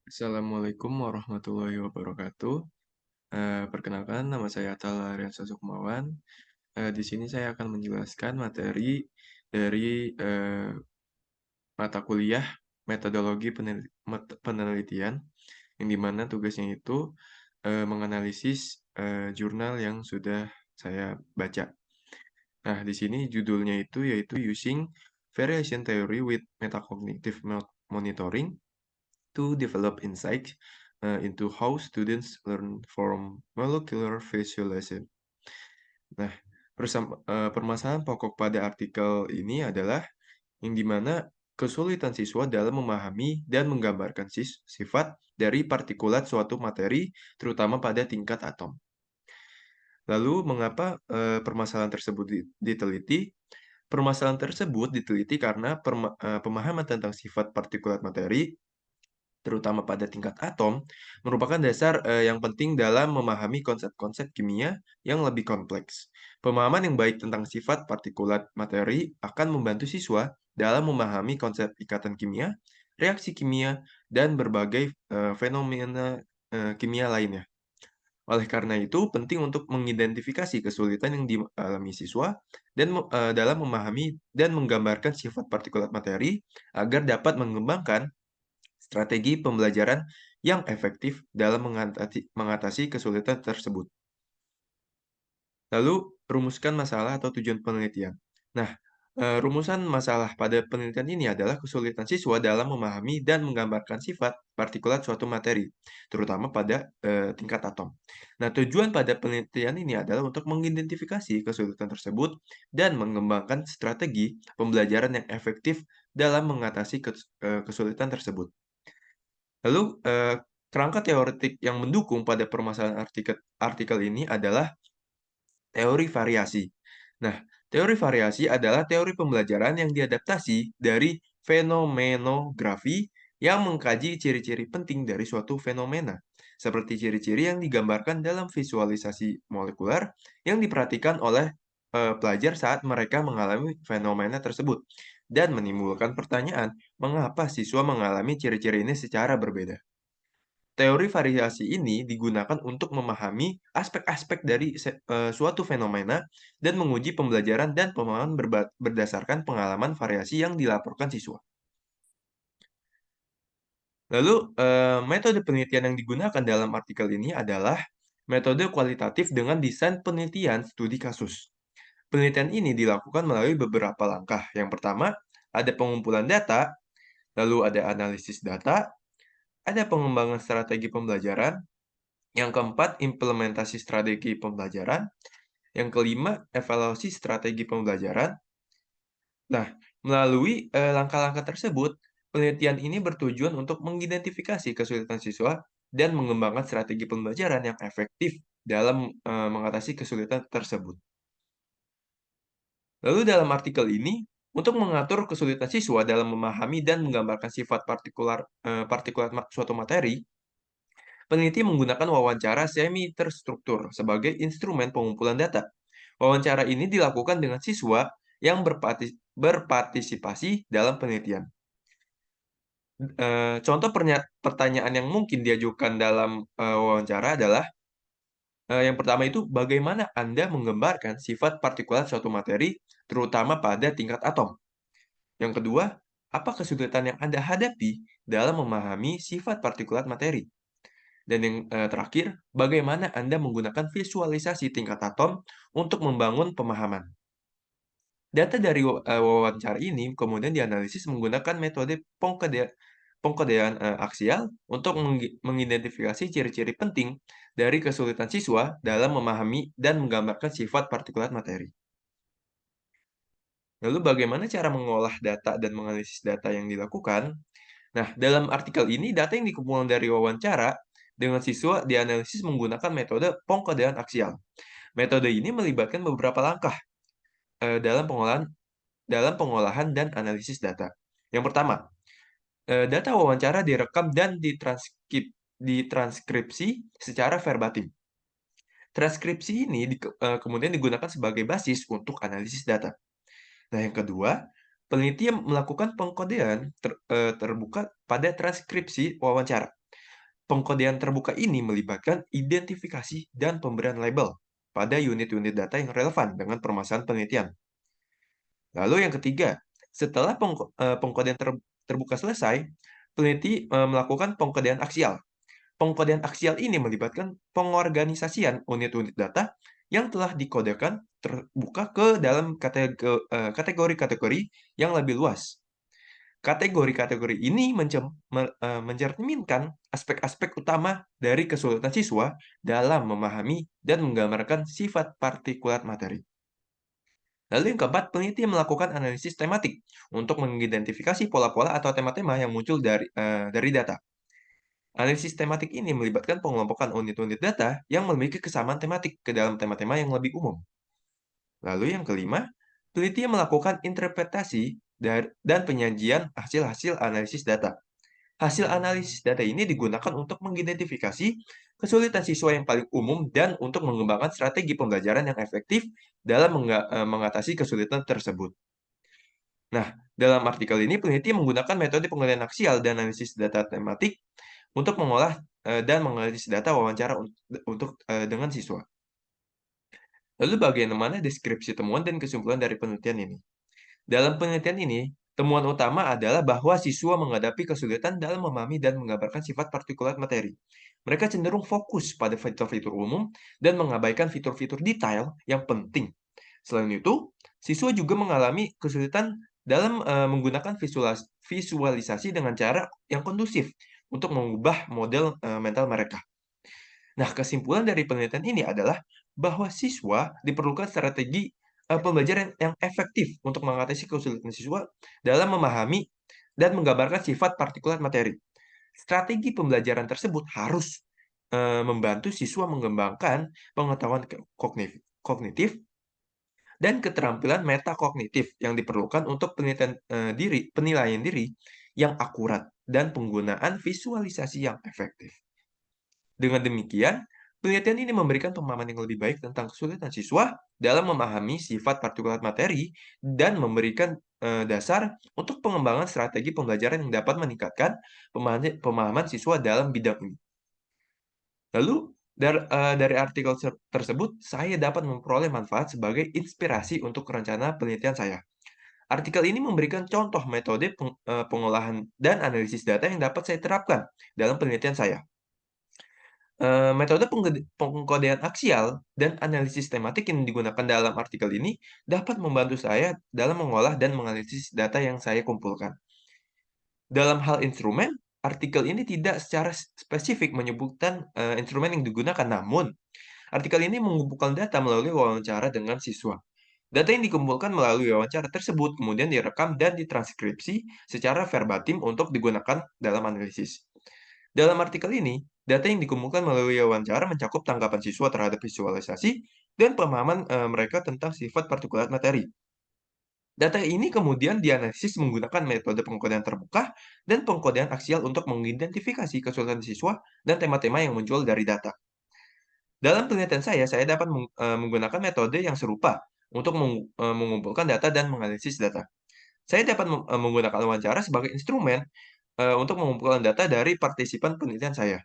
Assalamualaikum warahmatullahi wabarakatuh. Perkenalkan nama saya Atal Aryansa Sukmawan. Di sini saya akan menjelaskan materi dari mata kuliah metodologi penelitian, yang di mana tugasnya itu menganalisis jurnal yang sudah saya baca. Nah, di sini judulnya itu yaitu Using Variation Theory with Metacognitive Monitoring to develop insight into how students learn from molecular visualization. Nah, permasalahan pokok pada artikel ini adalah yang dimana kesulitan siswa dalam memahami dan menggambarkan sifat dari partikulat suatu materi, terutama pada tingkat atom. Lalu, mengapa permasalahan tersebut diteliti? Permasalahan tersebut diteliti karena pemahaman tentang sifat partikulat materi terutama pada tingkat atom, merupakan dasar yang penting dalam memahami konsep-konsep kimia yang lebih kompleks. Pemahaman yang baik tentang sifat partikulat materi akan membantu siswa dalam memahami konsep ikatan kimia, reaksi kimia, dan berbagai fenomena kimia lainnya. Oleh karena itu, penting untuk mengidentifikasi kesulitan yang dialami siswa dan dalam memahami dan menggambarkan sifat partikulat materi agar dapat mengembangkan strategi pembelajaran yang efektif dalam mengatasi kesulitan tersebut. Lalu, rumuskan masalah atau tujuan penelitian. Nah, rumusan masalah pada penelitian ini adalah kesulitan siswa dalam memahami dan menggambarkan sifat partikulat suatu materi, terutama pada tingkat atom. Nah, tujuan pada penelitian ini adalah untuk mengidentifikasi kesulitan tersebut dan mengembangkan strategi pembelajaran yang efektif dalam mengatasi kesulitan tersebut. Lalu, kerangka teoretik yang mendukung pada permasalahan artikel ini adalah teori variasi. Nah, teori variasi adalah teori pembelajaran yang diadaptasi dari fenomenografi yang mengkaji ciri-ciri penting dari suatu fenomena, seperti ciri-ciri yang digambarkan dalam visualisasi molekuler yang diperhatikan oleh pelajar saat mereka mengalami fenomena tersebut, dan menimbulkan pertanyaan, mengapa siswa mengalami ciri-ciri ini secara berbeda. Teori variasi ini digunakan untuk memahami aspek-aspek dari suatu fenomena dan menguji pembelajaran dan pemahaman berdasarkan pengalaman variasi yang dilaporkan siswa. Lalu, metode penelitian yang digunakan dalam artikel ini adalah metode kualitatif dengan desain penelitian studi kasus. Penelitian ini dilakukan melalui beberapa langkah. Yang pertama, ada pengumpulan data, lalu ada analisis data, ada pengembangan strategi pembelajaran, yang keempat, implementasi strategi pembelajaran. Yang kelima, evaluasi strategi pembelajaran. Nah, melalui langkah-langkah tersebut, penelitian ini bertujuan untuk mengidentifikasi kesulitan siswa dan mengembangkan strategi pembelajaran yang efektif dalam mengatasi kesulitan tersebut. Lalu dalam artikel ini, untuk mengatur kesulitan siswa dalam memahami dan menggambarkan sifat partikulat suatu materi, peneliti menggunakan wawancara semi terstruktur sebagai instrumen pengumpulan data. Wawancara ini dilakukan dengan siswa yang berpartisipasi dalam penelitian. Contoh pertanyaan yang mungkin diajukan dalam wawancara adalah yang pertama itu, bagaimana Anda menggambarkan sifat partikulat suatu materi, terutama pada tingkat atom? Yang kedua, apa kesulitan yang Anda hadapi dalam memahami sifat partikulat materi? Dan yang terakhir, bagaimana Anda menggunakan visualisasi tingkat atom untuk membangun pemahaman? Data dari wawancara ini kemudian dianalisis menggunakan metode pengkodean aksial untuk mengidentifikasi ciri-ciri penting dari kesulitan siswa dalam memahami dan menggambarkan sifat partikulat materi. Lalu bagaimana cara mengolah data dan menganalisis data yang dilakukan? Nah, dalam artikel ini data yang dikumpulkan dari wawancara dengan siswa dianalisis menggunakan metode pengkodean aksial. Metode ini melibatkan beberapa langkah dalam pengolahan dan analisis data. Yang pertama, data wawancara direkam dan ditranskripsi secara verbatim. Transkripsi ini kemudian digunakan sebagai basis untuk analisis data. Nah, yang kedua, peneliti melakukan pengkodean terbuka pada transkripsi wawancara. Pengkodean terbuka ini melibatkan identifikasi dan pemberian label pada unit-unit data yang relevan dengan permasalahan penelitian. Lalu yang ketiga, setelah pengkodean terbuka selesai, peneliti melakukan pengkodean aksial. Pengkodean aksial ini melibatkan pengorganisasian unit-unit data yang telah dikodekan terbuka ke dalam kategori-kategori yang lebih luas. Kategori-kategori ini mencerminkan aspek-aspek utama dari kesulitan siswa dalam memahami dan menggambarkan sifat partikulat materi. Lalu yang keempat, peneliti melakukan analisis tematik untuk mengidentifikasi pola-pola atau tema-tema yang muncul dari data. Analisis tematik ini melibatkan pengelompokan unit-unit data yang memiliki kesamaan tematik ke dalam tema-tema yang lebih umum. Lalu yang kelima, peneliti melakukan interpretasi dan penyajian hasil-hasil analisis data. Hasil analisis data ini digunakan untuk mengidentifikasi kesulitan siswa yang paling umum dan untuk mengembangkan strategi pembelajaran yang efektif dalam mengatasi kesulitan tersebut. Nah, dalam artikel ini peneliti menggunakan metode pengendalian aksial dan analisis data tematik untuk mengolah dan menganalisis data wawancara dengan siswa. Lalu bagaimana deskripsi temuan dan kesimpulan dari penelitian ini? Dalam penelitian ini, temuan utama adalah bahwa siswa menghadapi kesulitan dalam memahami dan menggambarkan sifat partikulat materi. Mereka cenderung fokus pada fitur-fitur umum dan mengabaikan fitur-fitur detail yang penting. Selain itu, siswa juga mengalami kesulitan dalam menggunakan visualisasi dengan cara yang kondusif untuk mengubah model mental mereka. Nah, kesimpulan dari penelitian ini adalah bahwa siswa diperlukan strategi pembelajaran yang efektif untuk mengatasi kesulitan siswa dalam memahami dan menggambarkan sifat partikulat materi. Strategi pembelajaran tersebut harus membantu siswa mengembangkan pengetahuan kognitif dan keterampilan metakognitif yang diperlukan untuk penilaian diri yang akurat dan penggunaan visualisasi yang efektif. Dengan demikian, penelitian ini memberikan pemahaman yang lebih baik tentang kesulitan siswa dalam memahami sifat partikulat materi dan memberikan dasar untuk pengembangan strategi pembelajaran yang dapat meningkatkan pemahaman siswa dalam bidang ini. Lalu, dari artikel tersebut, saya dapat memperoleh manfaat sebagai inspirasi untuk rencana penelitian saya. Artikel ini memberikan contoh metode pengolahan dan analisis data yang dapat saya terapkan dalam penelitian saya. Metode pengkodean aksial dan analisis tematik yang digunakan dalam artikel ini dapat membantu saya dalam mengolah dan menganalisis data yang saya kumpulkan. Dalam hal instrumen, artikel ini tidak secara spesifik menyebutkan instrumen yang digunakan, namun artikel ini mengumpulkan data melalui wawancara dengan siswa. Data yang dikumpulkan melalui wawancara tersebut kemudian direkam dan ditranskripsi secara verbatim untuk digunakan dalam analisis. Dalam artikel ini, data yang dikumpulkan melalui wawancara mencakup tanggapan siswa terhadap visualisasi dan pemahaman mereka tentang sifat partikulat materi. Data ini kemudian dianalisis menggunakan metode pengkodean terbuka dan pengkodean aksial untuk mengidentifikasi kesulitan siswa dan tema-tema yang muncul dari data. Dalam penelitian saya dapat menggunakan metode yang serupa untuk mengumpulkan data dan menganalisis data. Saya dapat menggunakan wawancara sebagai instrumen untuk mengumpulkan data dari partisipan penelitian saya.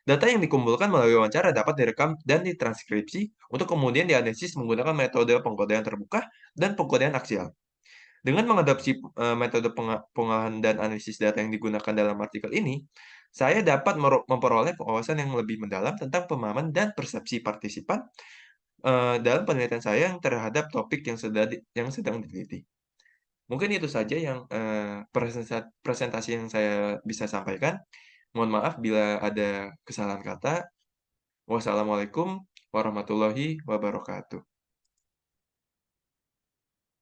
Data yang dikumpulkan melalui wawancara dapat direkam dan ditranskripsi untuk kemudian dianalisis menggunakan metode pengkodean terbuka dan pengkodean aksial. Dengan mengadopsi metode pengolahan dan analisis data yang digunakan dalam artikel ini, saya dapat memperoleh wawasan yang lebih mendalam tentang pemahaman dan persepsi partisipan dalam penelitian saya yang terhadap topik yang sedang diteliti. Mungkin itu saja yang presentasi yang saya bisa sampaikan. Mohon maaf bila ada kesalahan kata. Wassalamualaikum warahmatullahi wabarakatuh.